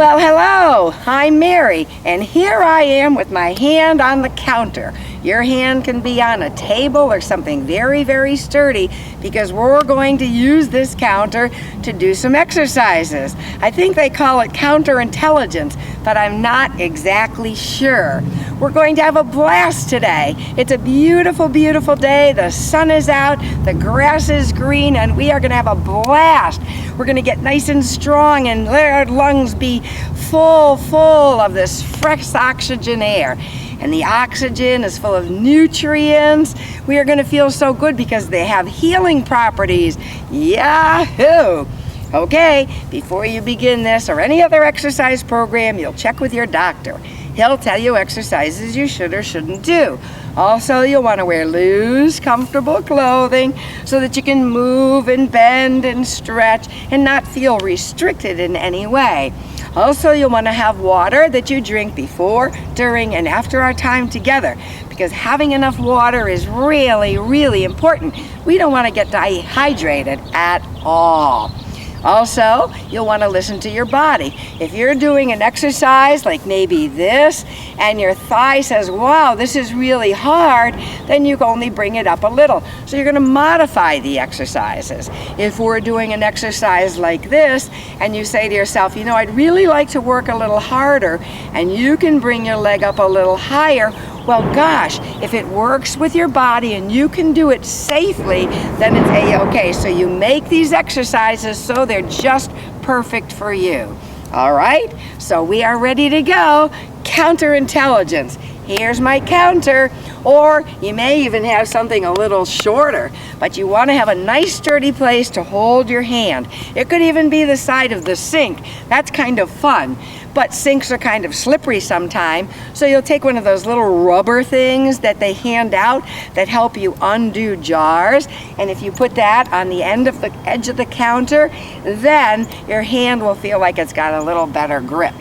Well, hello, I'm Mary, and here I am with my hand on the counter. Your hand can be on a table or something very, very sturdy because we're going to use this counter to do some exercises. I think they call it counterintelligence, but I'm not exactly sure. We're going to have a blast today. It's a beautiful, beautiful day. The sun is out, the grass is green, and we are going to have a blast. We're going to get nice and strong and let our lungs be full of this fresh oxygen air. And the oxygen is full of nutrients. We are going to feel so good because they have healing properties. Yahoo! Okay, before you begin this or any other exercise program, you'll check with your doctor. He'll tell you exercises you should or shouldn't do. Also, you'll want to wear loose, comfortable clothing so that you can move and bend and stretch and not feel restricted in any way. Also, you'll want to have water that you drink before, during, and after our time together because having enough water is really, really important. We don't want to get dehydrated at all. Also, you'll want to listen to your body. If you're doing an exercise like maybe this, and your thigh says, wow, this is really hard, then you can only bring it up a little. So you're going to modify the exercises. If we're doing an exercise like this, and you say to yourself, you know, I'd really like to work a little harder, and you can bring your leg up a little higher, well, gosh, if it works with your body and you can do it safely, then it's A-okay. So you make these exercises so they're just perfect for you. All right, so we are ready to go. Counterintelligence. Here's my counter. Or you may even have something a little shorter, but you want to have a nice sturdy place to hold your hand. It could even be the side of the sink. That's kind of fun. But sinks are kind of slippery sometimes, so you'll take one of those little rubber things that they hand out that help you undo jars, and if you put that on the edge of the counter, then your hand will feel like it's got a little better grip.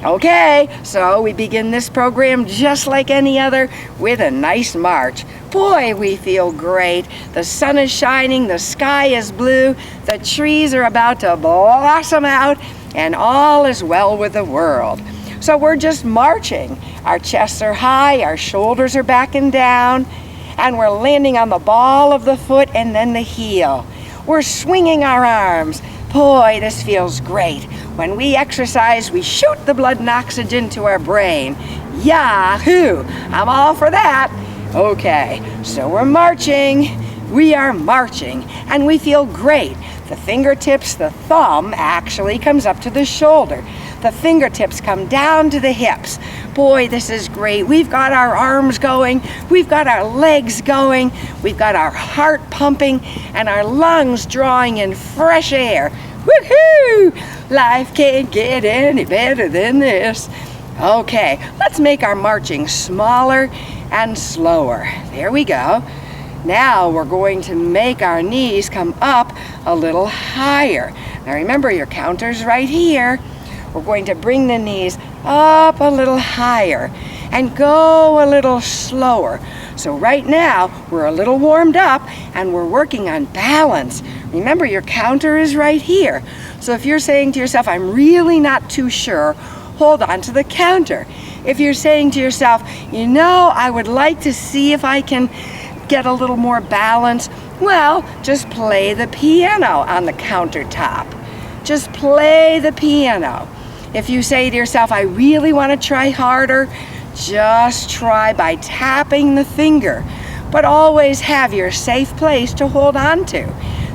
Okay, so we begin this program just like any other with a nice march. Boy, we feel great. The sun is shining, the sky is blue, the trees are about to blossom out, and all is well with the world. So we're just marching. Our chests are high, our shoulders are back and down, and we're landing on the ball of the foot and then the heel. We're swinging our arms. Boy, this feels great. When we exercise, we shoot the blood and oxygen to our brain. Yahoo! I'm all for that. Okay, so we're marching. We are marching, and we feel great. The fingertips, the thumb actually comes up to the shoulder. The fingertips come down to the hips. Boy, this is great. We've got our arms going. We've got our legs going. We've got our heart pumping and our lungs drawing in fresh air. Woohoo! Life can't get any better than this. Okay, let's make our marching smaller and slower. There we go. Now we're going to make our knees come up a little higher. Now remember, your counter's right here. We're going to bring the knees up a little higher and go a little slower. So right now, we're a little warmed up and we're working on balance. Remember, your counter is right here. So if you're saying to yourself, I'm really not too sure, hold on to the counter. If you're saying to yourself, you know, I would like to see if I can get a little more balance, well, just play the piano on the countertop. Just play the piano. If you say to yourself, I really want to try harder, just try by tapping the finger, but always have your safe place to hold on to.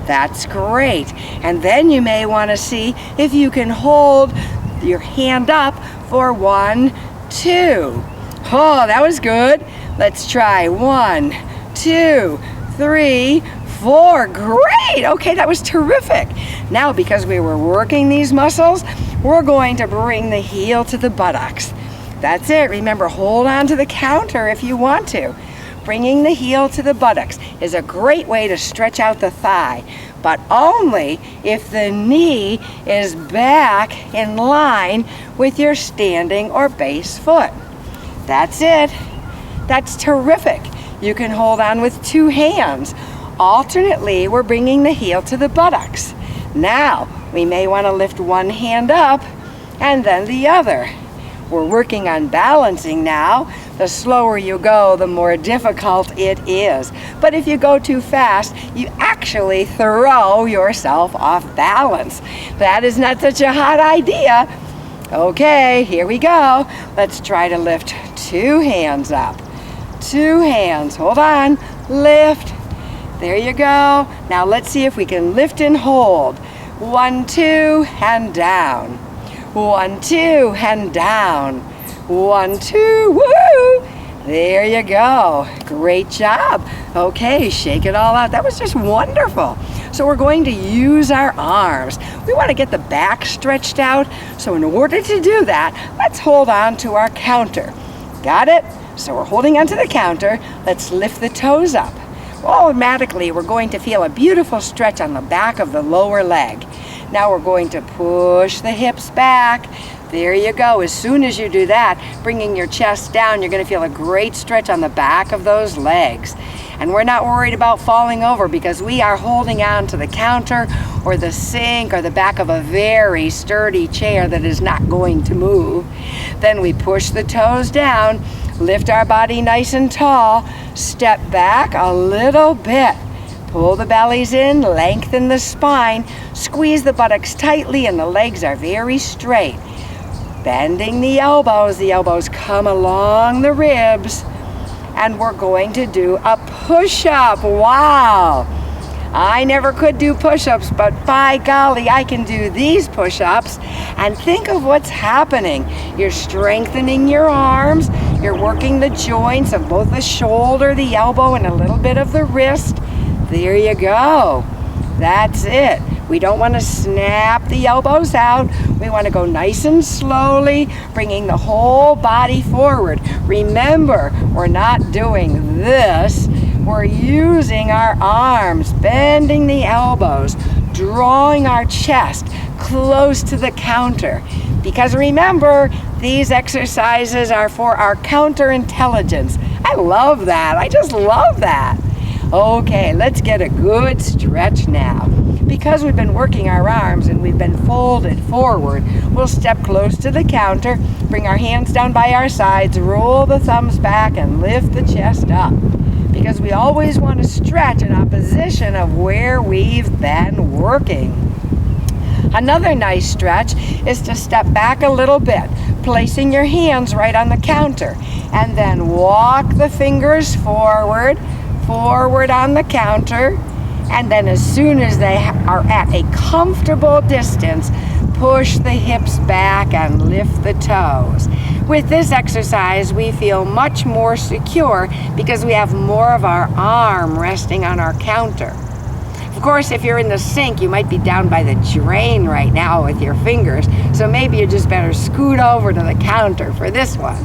That's great. And then you may want to see if you can hold your hand up for 1, 2. Oh, that was good. Let's try 1, 2, 3, 4. Great. Okay, that was terrific. Now, because we were working these muscles, we're going to bring the heel to the buttocks. That's it. Remember, hold on to the counter if you want to. Bringing the heel to the buttocks is a great way to stretch out the thigh, but only if the knee is back in line with your standing or base foot. That's it. That's terrific. You can hold on with 2 hands. Alternately, we're bringing the heel to the buttocks. Now, we may want to lift one hand up and then the other. We're working on balancing now. The slower you go, the more difficult it is. But if you go too fast, you actually throw yourself off balance. That is not such a hot idea. Okay, here we go. Let's try to lift 2 hands up. 2 hands, hold on, lift. There you go. Now let's see if we can lift and hold. 1, 2, and down. 1, 2, and down. 1, 2, woo! There you go. Great job. Okay, shake it all out. That was just wonderful. So we're going to use our arms. We want to get the back stretched out. So in order to do that, let's hold on to our counter. Got it? So we're holding onto the counter. Let's lift the toes up. Automatically, we're going to feel a beautiful stretch on the back of the lower leg. Now we're going to push the hips back. There you go. As soon as you do that, bringing your chest down, you're going to feel a great stretch on the back of those legs. And we're not worried about falling over because we are holding on to the counter or the sink or the back of a very sturdy chair that is not going to move. Then we push the toes down, lift our body nice and tall, step back a little bit. Pull the bellies in, lengthen the spine, squeeze the buttocks tightly and the legs are very straight. Bending the elbows come along the ribs. And we're going to do a push-up. Wow! I never could do push-ups, but by golly, I can do these push-ups. And think of what's happening. You're strengthening your arms. You're working the joints of both the shoulder, the elbow, and a little bit of the wrist. There you go. That's it. We don't want to snap the elbows out. We want to go nice and slowly, bringing the whole body forward. Remember, we're not doing this. We're using our arms, bending the elbows, drawing our chest close to the counter. Because remember, these exercises are for our counterintelligence. I love that. I just love that. Okay, let's get a good stretch now. Because we've been working our arms and we've been folded forward, we'll step close to the counter, bring our hands down by our sides, roll the thumbs back, and lift the chest up. Because we always want to stretch in opposition of where we've been working. Another nice stretch is to step back a little bit, placing your hands right on the counter, and then walk the fingers forward on the counter. And then as soon as they are at a comfortable distance, push the hips back and lift the toes. With this exercise, we feel much more secure because we have more of our arm resting on our counter. Of course, if you're in the sink, you might be down by the drain right now with your fingers, so maybe you just better scoot over to the counter for this one.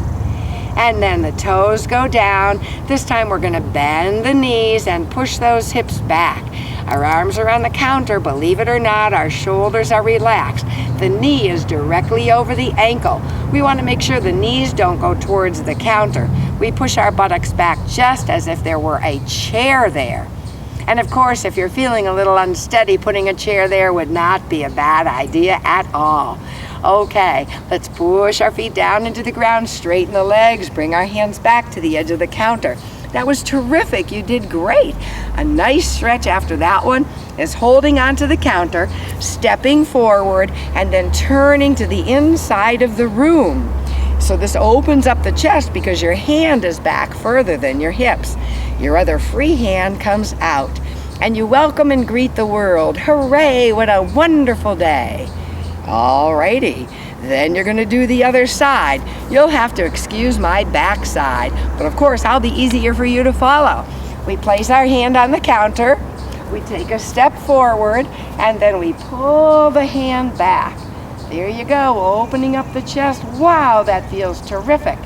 And then the toes go down. This time we're going to bend the knees and push those hips back. Our arms are on the counter. Believe it or not, our shoulders are relaxed. The knee is directly over the ankle. We want to make sure the knees don't go towards the counter. We push our buttocks back just as if there were a chair there. And of course, if you're feeling a little unsteady, putting a chair there would not be a bad idea at all. Okay, let's push our feet down into the ground, straighten the legs, bring our hands back to the edge of the counter. That was terrific. You did great. A nice stretch after that one is holding onto the counter, stepping forward, and then turning to the inside of the room. So this opens up the chest because your hand is back further than your hips. Your other free hand comes out, and you welcome and greet the world. Hooray, what a wonderful day. Alrighty, then you're going to do the other side. You'll have to excuse my backside, but of course I'll be easier for you to follow. We place our hand on the counter, we take a step forward, and then we pull the hand back. There you go, opening up the chest. Wow, that feels terrific.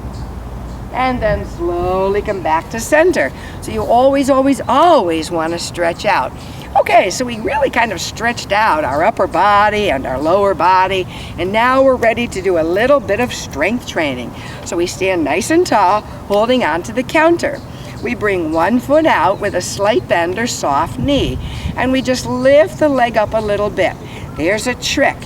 And then slowly come back to center. So you always want to stretch out. Okay, so we really kind of stretched out our upper body and our lower body, and now we're ready to do a little bit of strength training. So we stand nice and tall, holding onto the counter. We bring one foot out with a slight bend or soft knee, and we just lift the leg up a little bit. There's a trick.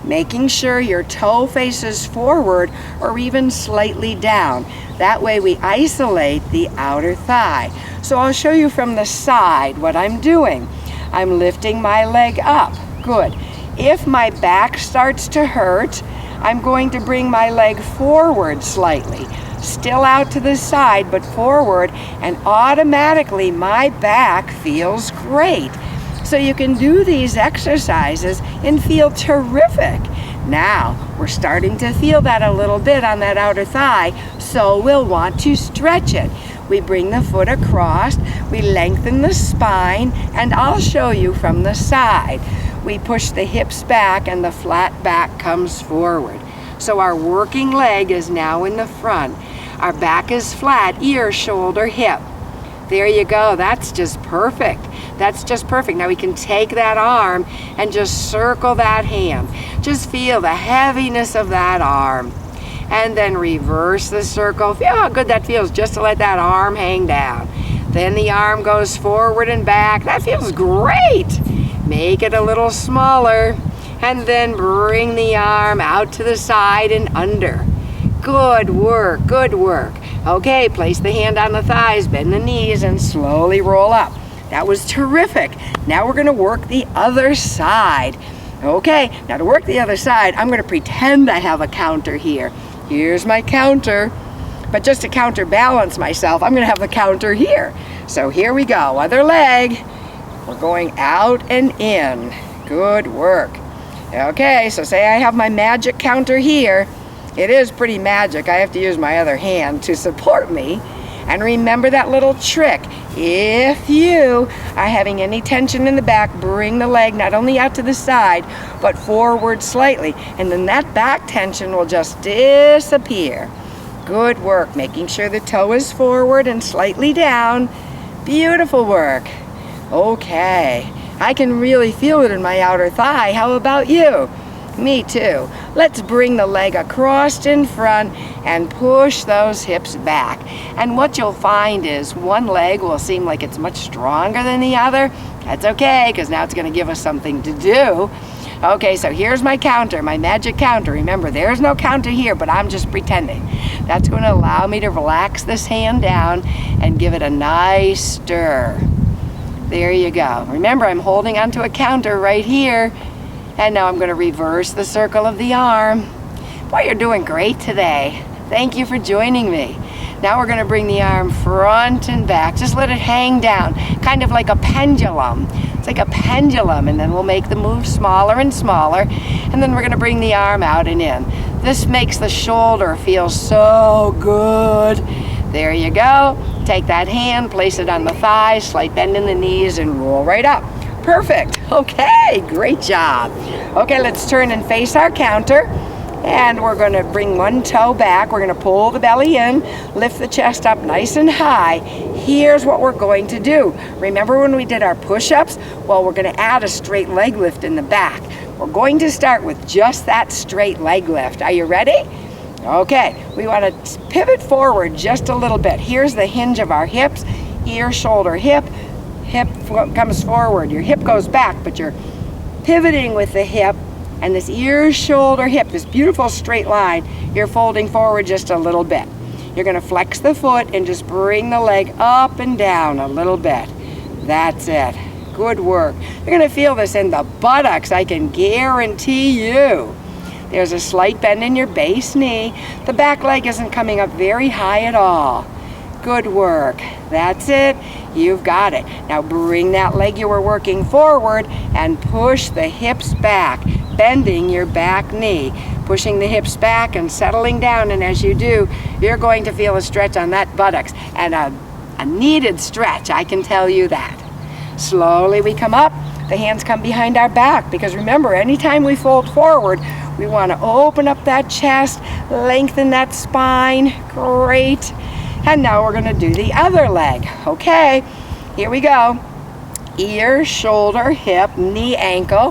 making sure your toe faces forward or even slightly down. That way we isolate the outer thigh. So I'll show you from the side what I'm doing. I'm lifting my leg up. Good. If my back starts to hurt, I'm going to bring my leg forward slightly. Still out to the side, but forward, and automatically my back feels great. So you can do these exercises and feel terrific. Now, we're starting to feel that a little bit on that outer thigh, so we'll want to stretch it. We bring the foot across, we lengthen the spine, and I'll show you from the side. We push the hips back and the flat back comes forward. So our working leg is now in the front. Our back is flat, ear, shoulder, hip. There you go, that's just perfect. That's just perfect. Now we can take that arm and just circle that hand. Just feel the heaviness of that arm. And then reverse the circle. Feel how good that feels just to let that arm hang down. Then the arm goes forward and back. That feels great. Make it a little smaller. And then bring the arm out to the side and under. Good work, good work. Okay, place the hand on the thighs, bend the knees, and slowly roll up. That was terrific. Now we're gonna work the other side. Okay, now to work the other side, I'm gonna pretend I have a counter here. Here's my counter. But just to counterbalance myself, I'm gonna have the counter here. So here we go, other leg. We're going out and in. Good work. Okay, so say I have my magic counter here. It is pretty magic. I have to use my other hand to support me. And remember that little trick. If you are having any tension in the back, bring the leg not only out to the side, but forward slightly. And then that back tension will just disappear. Good work, making sure the toe is forward and slightly down. Beautiful work. Okay, I can really feel it in my outer thigh. How about you? Me too. Let's bring the leg across in front and push those hips back. And what you'll find is one leg will seem like it's much stronger than the other. That's okay, because now it's going to give us something to do. Okay, so here's my counter, my magic counter. Remember, there's no counter here, but I'm just pretending. That's going to allow me to relax this hand down and give it a nice stir. There you go. Remember, I'm holding onto a counter right here. And now I'm going to reverse the circle of the arm. Boy, you're doing great today. Thank you for joining me. Now we're going to bring the arm front and back. Just let it hang down, kind of like a pendulum. It's like a pendulum, and then we'll make the move smaller and smaller. And then we're going to bring the arm out and in. This makes the shoulder feel so good. There you go. Take that hand, place it on the thighs, slight bend in the knees, and roll right up. Perfect. Okay, great job. Okay, let's turn and face our counter. And we're going to bring one toe back. We're going to pull the belly in, lift the chest up nice and high. Here's what we're going to do. Remember when we did our push-ups? Well, we're going to add a straight leg lift in the back. We're going to start with just that straight leg lift. Are you ready? Okay, we want to pivot forward just a little bit. Here's the hinge of our hips, ear, shoulder, hip. Hip comes forward, your hip goes back, but you're pivoting with the hip, and this ear, shoulder, hip, this beautiful straight line, you're folding forward just a little bit. You're going to flex the foot and just bring the leg up and down a little bit. That's it. Good work. You're going to feel this in the buttocks, I can guarantee you. There's a slight bend in your base knee. The back leg isn't coming up very high at all. Good work. That's it. You've got it. Now bring that leg you were working forward and push the hips back, bending your back knee, pushing the hips back and settling down. And as you do, you're going to feel a stretch on that buttocks, and a needed stretch, I can tell you that. Slowly we come up. The hands come behind our back, because remember, anytime we fold forward, we want to open up that chest, lengthen that spine. Great. And now we're going to do the other leg. Okay, here we go. Ear, shoulder, hip, knee, ankle.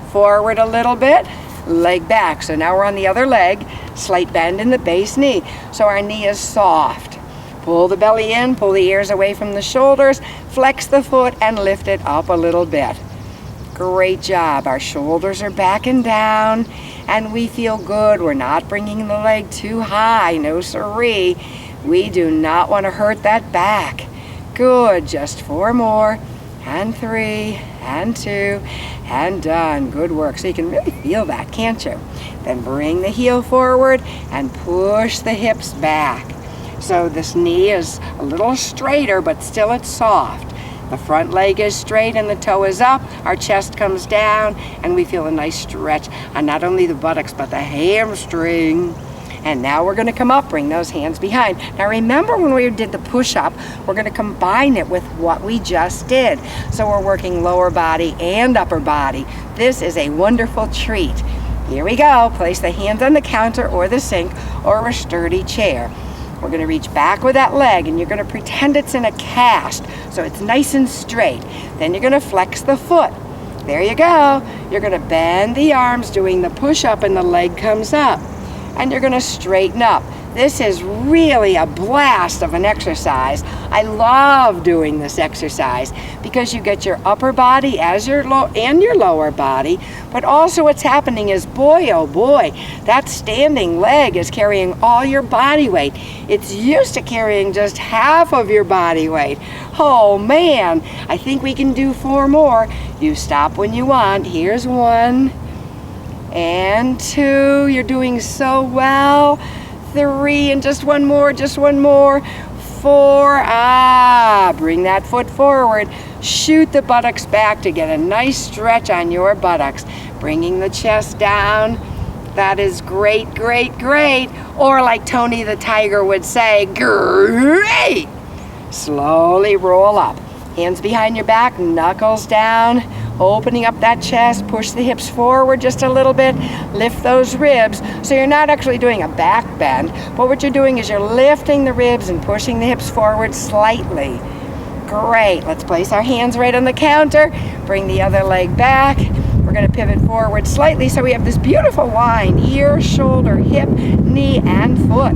Forward a little bit, leg back. So now we're on the other leg. Slight bend in the base knee. So our knee is soft. Pull the belly in, pull the ears away from the shoulders, flex the foot and lift it up a little bit. Great job. Our shoulders are back and down, and we feel good. We're not bringing the leg too high. No siree. We do not want to hurt that back. Good. Just 4 more, and 3, and 2, and done. Good work. So you can really feel that, can't you? Then bring the heel forward and push the hips back. So this knee is a little straighter, but still it's soft. The front leg is straight and the toe is up. Our chest comes down, and we feel a nice stretch on not only the buttocks, but the hamstring. And now we're going to come up, bring those hands behind. Now remember when we did the push-up, we're going to combine it with what we just did. So we're working lower body and upper body. This is a wonderful treat. Here we go. Place the hands on the counter or the sink or a sturdy chair. We're going to reach back with that leg, and you're going to pretend it's in a cast, so it's nice and straight. Then you're going to flex the foot. There you go. You're going to bend the arms doing the push-up, and the leg comes up. And you're going to straighten up. This is really a blast of an exercise. I love doing this exercise because you get your upper body as your lower body, but also what's happening is, boy, oh boy, that standing leg is carrying all your body weight. It's used to carrying just half of your body weight. Oh man, I think we can do 4 more. You stop when you want. Here's 1 and 2. You're doing so well. 3, and just 1 more, just 1 more. 4, bring that foot forward. Shoot the buttocks back to get a nice stretch on your buttocks. Bringing the chest down. That is great, great, great. Or like Tony the Tiger would say, great. Slowly roll up. Hands behind your back, knuckles down. Opening up that chest, push the hips forward just a little bit, lift those ribs. So you're not actually doing a back bend, but what you're doing is you're lifting the ribs and pushing the hips forward slightly. Great. Let's place our hands right on the counter. Bring the other leg back. We're going to pivot forward slightly so we have this beautiful line, ear, shoulder, hip, knee, and foot.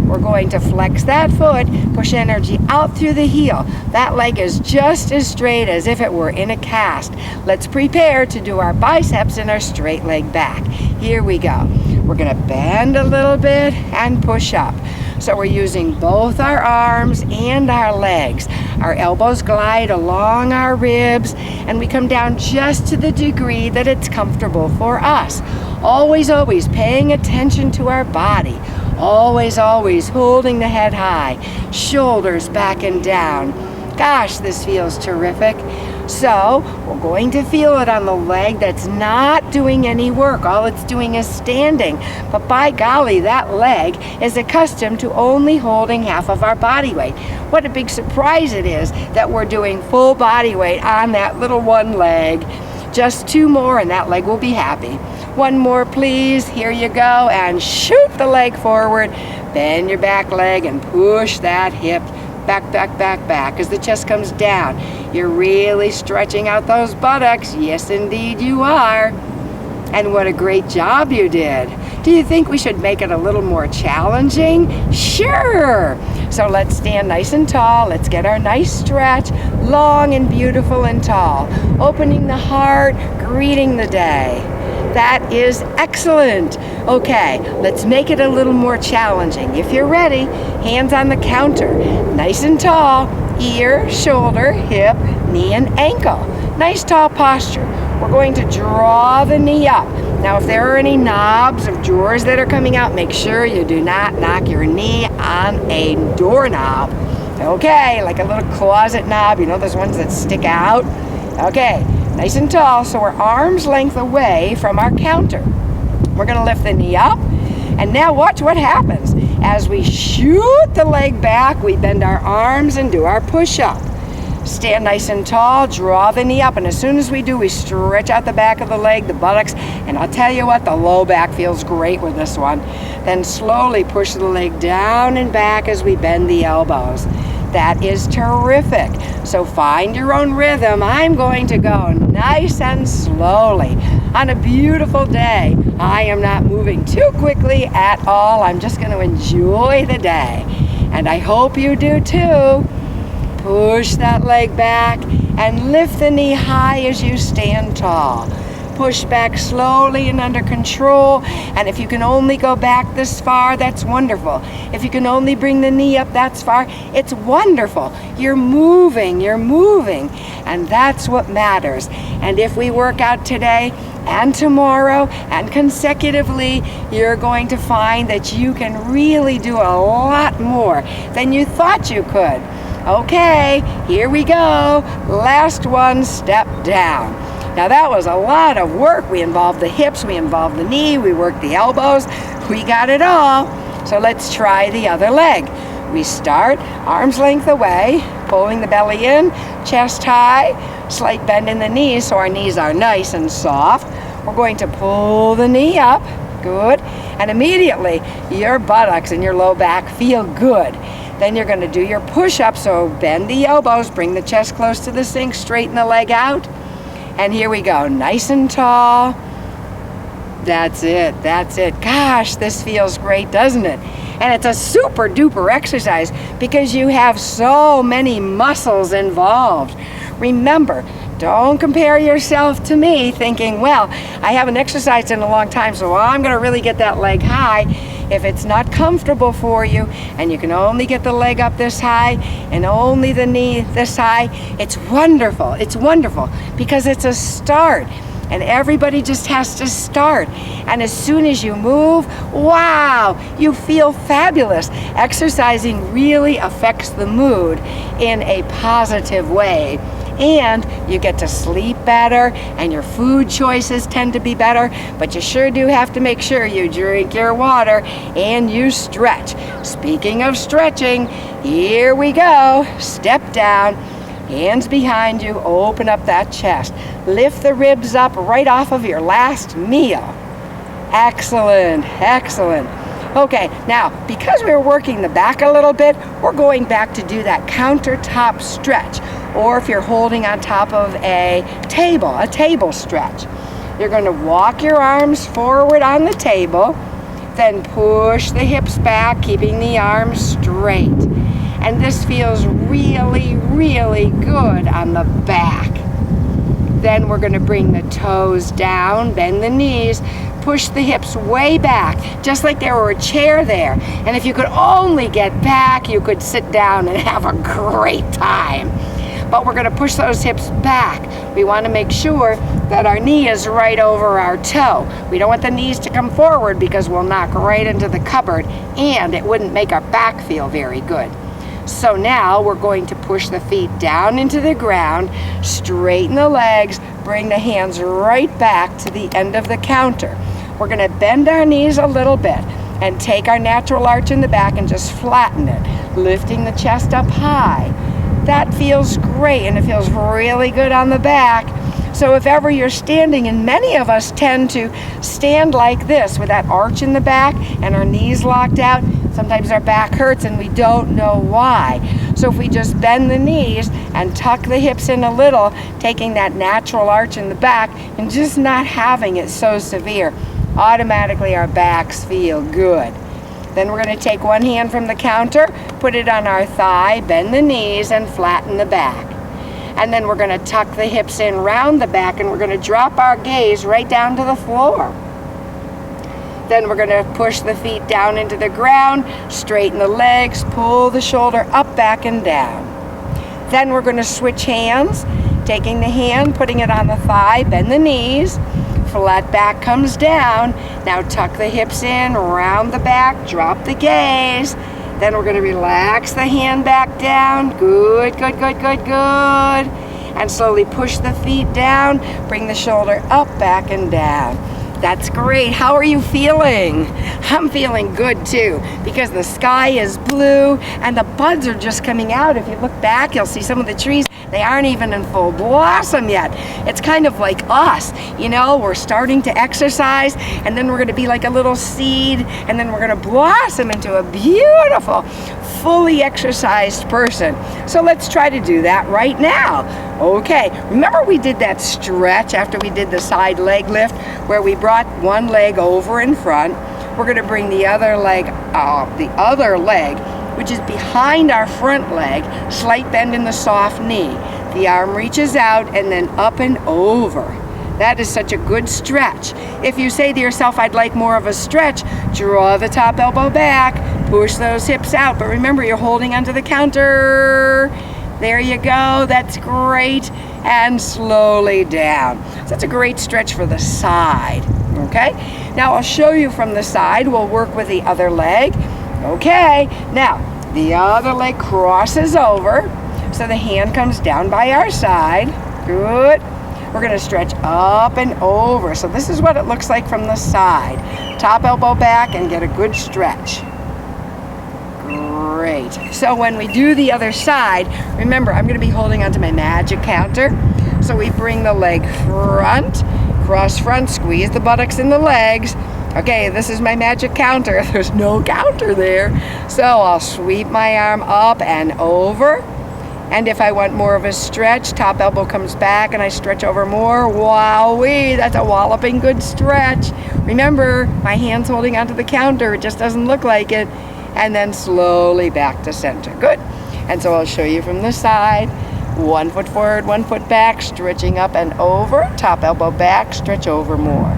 We're going to flex that foot, push energy out through the heel. That leg is just as straight as if it were in a cast. Let's prepare to do our biceps and our straight leg back. Here we go. We're going to bend a little bit and push up. So we're using both our arms and our legs. Our elbows glide along our ribs, and we come down just to the degree that it's comfortable for us. Always, always paying attention to our body. Always, always holding the head high, shoulders back and down. Gosh, this feels terrific. So we're going to feel it on the leg that's not doing any work. All it's doing is standing. But by golly, that leg is accustomed to only holding half of our body weight. What a big surprise it is that we're doing full body weight on that little one leg. Just 2 more and that leg will be happy. 1 more, please. Here you go. And shoot the leg forward. Bend your back leg and push that hip back, back, back, back as the chest comes down. You're really stretching out those buttocks. Yes, indeed you are. And what a great job you did. Do you think we should make it a little more challenging? Sure. So let's stand nice and tall. Let's get our nice stretch, long and beautiful and tall. Opening the heart, greeting the day. That is excellent. Okay, let's make it a little more challenging. If you're ready, hands on the counter. Nice and tall, ear, shoulder, hip, knee, and ankle. Nice tall posture. We're going to draw the knee up. Now, if there are any knobs of drawers that are coming out, make sure you do not knock your knee on a doorknob. Okay, like a little closet knob, you know those ones that stick out? Okay. Nice and tall, so we're arm's length away from our counter. We're going to lift the knee up, and now watch what happens. As we shoot the leg back, we bend our arms and do our push-up. Stand nice and tall, draw the knee up, and as soon as we do, we stretch out the back of the leg, the buttocks, and I'll tell you what, the low back feels great with this one. Then slowly push the leg down and back as we bend the elbows. That is terrific. So find your own rhythm. I'm going to go nice and slowly. On a beautiful day, I am not moving too quickly at all. I'm just going to enjoy the day. And I hope you do too. Push that leg back and lift the knee high as you stand tall. Push back slowly and under control. And if you can only go back this far, that's wonderful. If you can only bring the knee up that far, it's wonderful. You're moving, and that's what matters. And if we work out today and tomorrow and consecutively, you're going to find that you can really do a lot more than you thought you could. Okay, here we go. Last one, step down. Now that was a lot of work. We involved the hips, we involved the knee, we worked the elbows, we got it all. So let's try the other leg. We start arm's length away, pulling the belly in, chest high, slight bend in the knees so our knees are nice and soft. We're going to pull the knee up, good, and immediately your buttocks and your low back feel good. Then you're going to do your push-up, so bend the elbows, bring the chest close to the sink, straighten the leg out. And here we go, nice and tall. That's it. Gosh, this feels great, doesn't it? And it's a super duper exercise because you have so many muscles involved. Remember, don't compare yourself to me thinking, well, I haven't exercised in a long time, so I'm gonna really get that leg high. If it's not comfortable for you and you can only get the leg up this high and only the knee this high, it's wonderful because it's a start and everybody just has to start. And as soon as you move, wow, you feel fabulous. Exercising really affects the mood in a positive way. And you get to sleep better and your food choices tend to be better, but you sure do have to make sure you drink your water and you stretch. Speaking of stretching, here we go. Step down, hands behind you, open up that chest. Lift the ribs up right off of your last meal. Excellent. Okay, now because we were working the back a little bit, we're going back to do that countertop stretch. Or if you're holding on top of a table stretch. You're going to walk your arms forward on the table, then push the hips back, keeping the arms straight. And this feels really, really good on the back. Then we're going to bring the toes down, bend the knees, push the hips way back, just like there were a chair there. And if you could only get back, you could sit down and have a great time. But we're going to push those hips back. We want to make sure that our knee is right over our toe. We don't want the knees to come forward because we'll knock right into the cupboard and it wouldn't make our back feel very good. So now we're going to push the feet down into the ground, straighten the legs, bring the hands right back to the end of the counter. We're going to bend our knees a little bit and take our natural arch in the back and just flatten it, lifting the chest up high. That feels great and it feels really good on the back. So if ever you're standing, and many of us tend to stand like this with that arch in the back and our knees locked out, sometimes our back hurts and we don't know why. So if we just bend the knees and tuck the hips in a little, taking that natural arch in the back and just not having it so severe, automatically our backs feel good. Then we're going to take one hand from the counter, put it on our thigh, bend the knees, and flatten the back. And then we're going to tuck the hips in round the back, and we're going to drop our gaze right down to the floor. Then we're going to push the feet down into the ground, straighten the legs, pull the shoulder up, back, and down. Then we're going to switch hands, taking the hand, putting it on the thigh, bend the knees, flat back comes down. Now tuck the hips in, round the back, drop the gaze. Then we're going to relax the hand back down. Good. And slowly push the feet down, bring the shoulder up, back, and down. That's great. How are you feeling? I'm feeling good too, because the sky is blue and the buds are just coming out. If you look back, you'll see some of the trees. They aren't even in full blossom yet. It's kind of like us, you know, we're starting to exercise and then we're going to be like a little seed and then we're going to blossom into a beautiful, fully exercised person. So let's try to do that right now. Okay, remember we did that stretch after we did the side leg lift where we brought one leg over in front. We're going to bring the other leg which is behind our front leg, slight bend in the soft knee. The arm reaches out and then up and over. That is such a good stretch. If you say to yourself, I'd like more of a stretch, draw the top elbow back, push those hips out. But remember, you're holding onto the counter. There you go, that's great. And slowly down. So that's a great stretch for the side, okay? Now I'll show you from the side. We'll work with the other leg. Okay, now the other leg crosses over. So the hand comes down by our side. Good. We're gonna stretch up and over. So this is what it looks like from the side. Top elbow back and get a good stretch. Great. So when we do the other side, remember I'm gonna be holding onto my magic counter. So we bring the leg front, cross front, squeeze the buttocks in the legs. Okay, this is my magic counter. There's no counter there. So I'll sweep my arm up and over. And if I want more of a stretch, top elbow comes back and I stretch over more. Wowee, that's a walloping good stretch. Remember, my hand's holding onto the counter. It just doesn't look like it. And then slowly back to center. Good. And so I'll show you from the side. 1 foot forward, 1 foot back, stretching up and over. Top elbow back, stretch over more.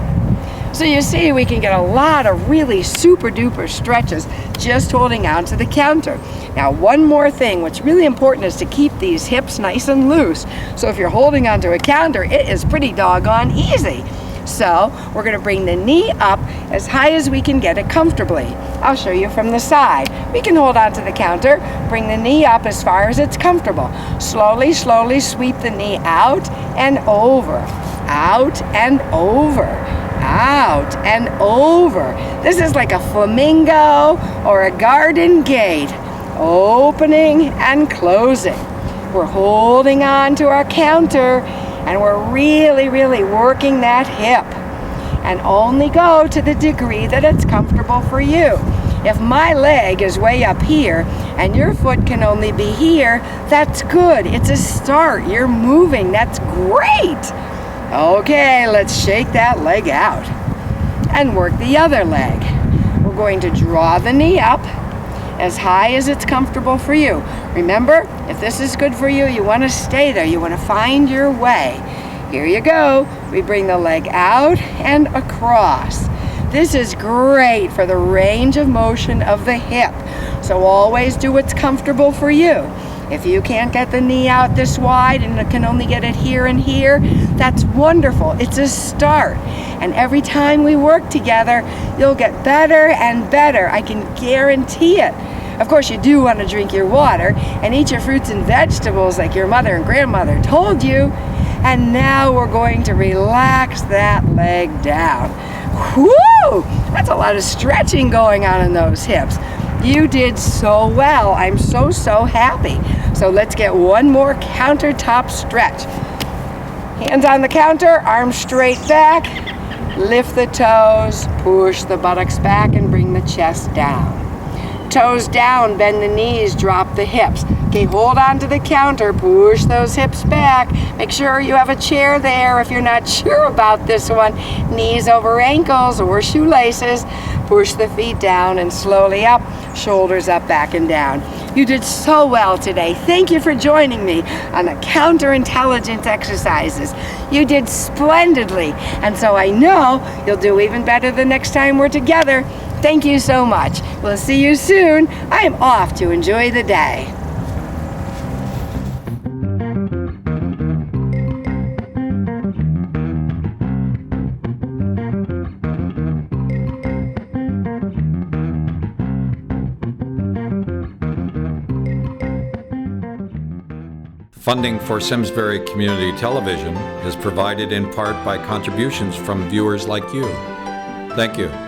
So you see, we can get a lot of really super duper stretches just holding on to the counter. Now, one more thing, what's really important is to keep these hips nice and loose. So if you're holding onto a counter, it is pretty doggone easy. So we're gonna bring the knee up as high as we can get it comfortably. I'll show you from the side. We can hold onto the counter, bring the knee up as far as it's comfortable. Slowly, slowly sweep the knee out and over, out and over. Out and over. This is like a flamingo or a garden gate. Opening and closing. We're holding on to our counter and we're really, really working that hip. And only go to the degree that it's comfortable for you. If my leg is way up here and your foot can only be here, that's good. It's a start. You're moving. That's great. Okay, let's shake that leg out and work the other leg. We're going to draw the knee up as high as it's comfortable for you. Remember, if this is good for you, you want to stay there. You want to find your way. Here you go. We bring the leg out and across. This is great for the range of motion of the hip. So always do what's comfortable for you. If you can't get the knee out this wide and it can only get it here and here, that's wonderful. It's a start. And every time we work together, you'll get better and better. I can guarantee it. Of course, you do want to drink your water and eat your fruits and vegetables like your mother and grandmother told you. And now we're going to relax that leg down. Whoo! That's a lot of stretching going on in those hips. You did so well. I'm so, so happy. So let's get one more countertop stretch. Hands on the counter, arms straight back. Lift the toes, push the buttocks back and bring the chest down. Toes down, bend the knees, drop the hips. Okay, hold on to the counter, push those hips back. Make sure you have a chair there if you're not sure about this one. Knees over ankles or shoelaces. Push the feet down and slowly up, shoulders up, back and down. You did so well today. Thank you for joining me on the counterintelligence exercises. You did splendidly, and so I know you'll do even better the next time we're together. Thank you so much. We'll see you soon. I'm off to enjoy the day. Funding for Simsbury Community Television is provided in part by contributions from viewers like you. Thank you.